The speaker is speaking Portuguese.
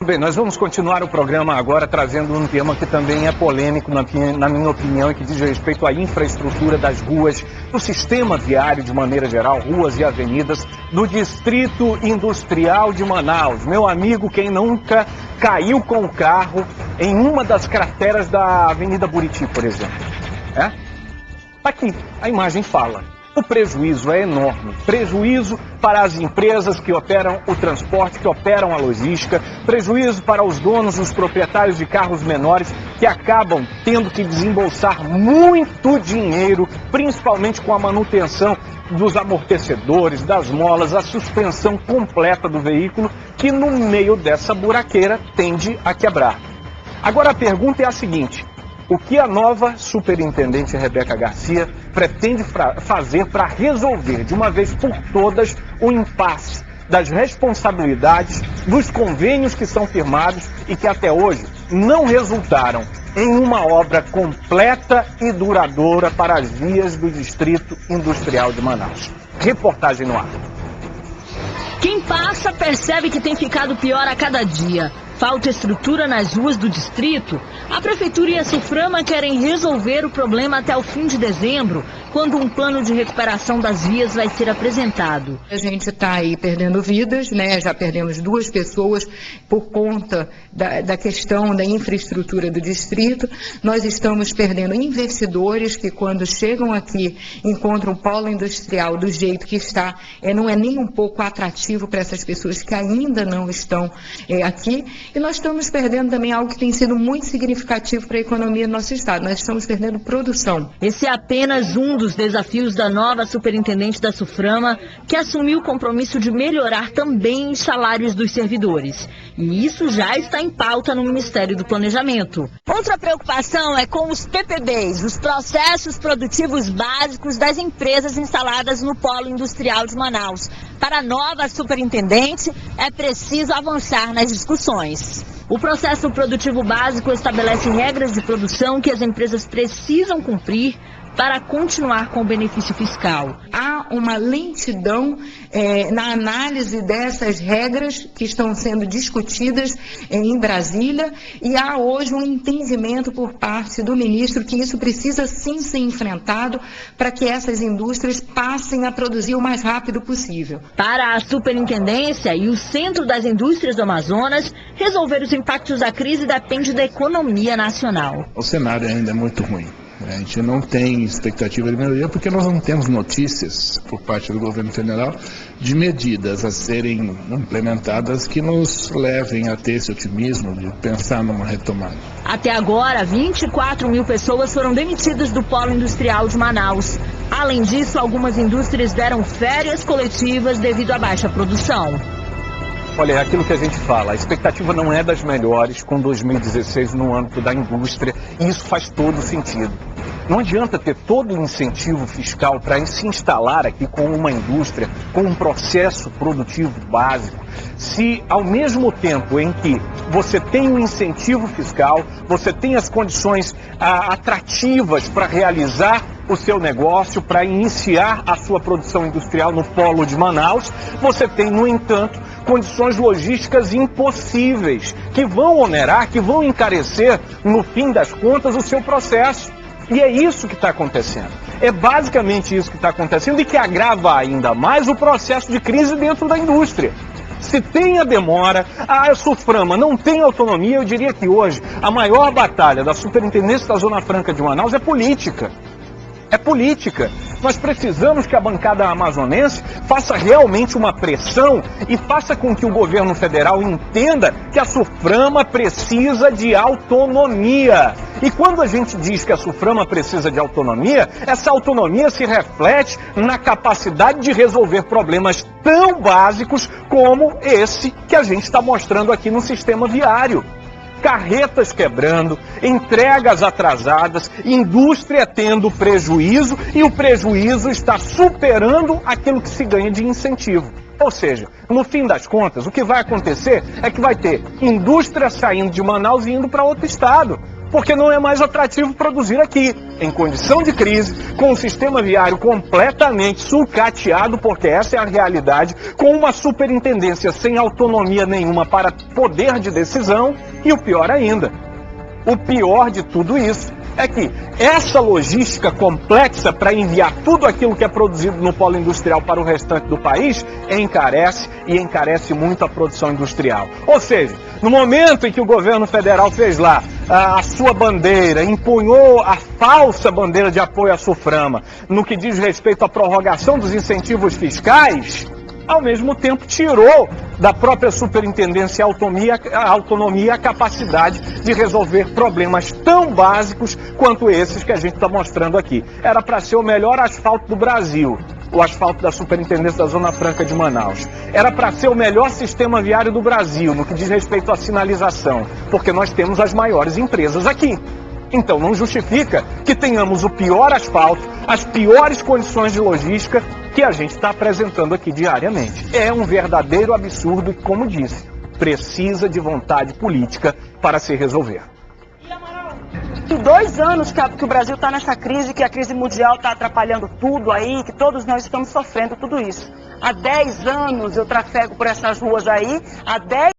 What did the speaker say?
Bem, nós vamos continuar o programa agora trazendo um tema que também é polêmico, na minha opinião, e que diz respeito à infraestrutura das ruas, do sistema viário de maneira geral, ruas e avenidas do Distrito Industrial de Manaus. Meu amigo, quem nunca caiu com o carro em uma das crateras da Avenida Buriti, por exemplo? Aqui, a imagem fala. O prejuízo é enorme. Prejuízo para as empresas que operam o transporte, que operam a logística, prejuízo para os donos, os proprietários de carros menores, que acabam tendo que desembolsar muito dinheiro, principalmente com a manutenção dos amortecedores, das molas, a suspensão completa do veículo, que no meio dessa buraqueira tende a quebrar. Agora a pergunta é a seguinte: o que a nova superintendente Rebeca Garcia pretende fazer para resolver de uma vez por todas o impasse das responsabilidades dos convênios que são firmados e que até hoje não resultaram em uma obra completa e duradoura para as vias do Distrito Industrial de Manaus? Reportagem no ar. Quem passa percebe que tem ficado pior a cada dia. Falta estrutura nas ruas do distrito. A Prefeitura e a Suframa querem resolver o problema até o fim de dezembro, quando um plano de recuperação das vias vai ser apresentado. A gente está aí perdendo vidas, né? Já perdemos 2 pessoas por conta da questão da infraestrutura do distrito. Nós estamos perdendo investidores que, quando chegam aqui, encontram o polo industrial do jeito que está, não é nem um pouco atrativo para essas pessoas que ainda não estão aqui. E nós estamos perdendo também algo que tem sido muito significativo para a economia do nosso estado. Nós estamos perdendo produção. Esse é apenas um dos desafios da nova superintendente da Suframa, que assumiu o compromisso de melhorar também os salários dos servidores. E isso já está em pauta no Ministério do Planejamento. Outra preocupação é com os PPBs, os processos produtivos básicos das empresas instaladas no Polo Industrial de Manaus. Para a nova superintendente, é preciso avançar nas discussões. O processo produtivo básico estabelece regras de produção que as empresas precisam cumprir para continuar com o benefício fiscal. Há uma lentidão na análise dessas regras que estão sendo discutidas em Brasília, e há hoje um entendimento por parte do ministro que isso precisa sim ser enfrentado para que essas indústrias passem a produzir o mais rápido possível. Para a superintendência e o Centro das Indústrias do Amazonas, resolver os impactos da crise depende da economia nacional. O cenário ainda é muito ruim. A gente não tem expectativa de melhoria porque nós não temos notícias por parte do governo federal de medidas a serem implementadas que nos levem a ter esse otimismo de pensar numa retomada. Até agora, 24 mil pessoas foram demitidas do Polo Industrial de Manaus. Além disso, algumas indústrias deram férias coletivas devido à baixa produção. Olha, é aquilo que a gente fala, a expectativa não é das melhores com 2016 no âmbito da indústria, e isso faz todo sentido. Não adianta ter todo o incentivo fiscal para se instalar aqui com uma indústria, com um processo produtivo básico, se ao mesmo tempo em que você tem um incentivo fiscal, você tem as condições atrativas para realizar o seu negócio, para iniciar a sua produção industrial no Polo de Manaus, você tem, no entanto, condições logísticas impossíveis, que vão onerar, que vão encarecer, no fim das contas, o seu processo. E é isso que está acontecendo. É basicamente isso que está acontecendo e que agrava ainda mais o processo de crise dentro da indústria. Se tem a demora, a Suframa não tem autonomia, eu diria que hoje a maior batalha da superintendência da Zona Franca de Manaus é política. É política. Nós precisamos que a bancada amazonense faça realmente uma pressão e faça com que o governo federal entenda que a Suframa precisa de autonomia. E quando a gente diz que a Suframa precisa de autonomia, essa autonomia se reflete na capacidade de resolver problemas tão básicos como esse que a gente está mostrando aqui no sistema viário. Carretas quebrando, entregas atrasadas, indústria tendo prejuízo, e o prejuízo está superando aquilo que se ganha de incentivo. Ou seja, no fim das contas, o que vai acontecer é que vai ter indústria saindo de Manaus e indo para outro estado. porque não é mais atrativo produzir aqui, em condição de crise, com um sistema viário completamente sucateado, porque essa é a realidade, com uma superintendência sem autonomia nenhuma para poder de decisão, e o pior ainda, o pior de tudo isso é que essa logística complexa para enviar tudo aquilo que é produzido no polo industrial para o restante do país encarece e encarece muito a produção industrial. Ou seja, no momento em que o governo federal fez lá a sua bandeira, empunhou a falsa bandeira de apoio à Suframa, no que diz respeito à prorrogação dos incentivos fiscais, ao mesmo tempo tirou da própria superintendência a autonomia e a capacidade de resolver problemas tão básicos quanto esses que a gente está mostrando aqui. Era para ser o melhor asfalto do Brasil, o asfalto da superintendência da Zona Franca de Manaus. Era para ser o melhor sistema viário do Brasil, no que diz respeito à sinalização, porque nós temos as maiores empresas aqui. Então não justifica que tenhamos o pior asfalto, as piores condições de logística que a gente está apresentando aqui diariamente. É um verdadeiro absurdo e, como disse, precisa de vontade política para se resolver. Em 2 anos que o Brasil está nessa crise, que a crise mundial está atrapalhando tudo aí, que todos nós estamos sofrendo tudo isso. Há 10 anos eu trafego por essas ruas aí, há 10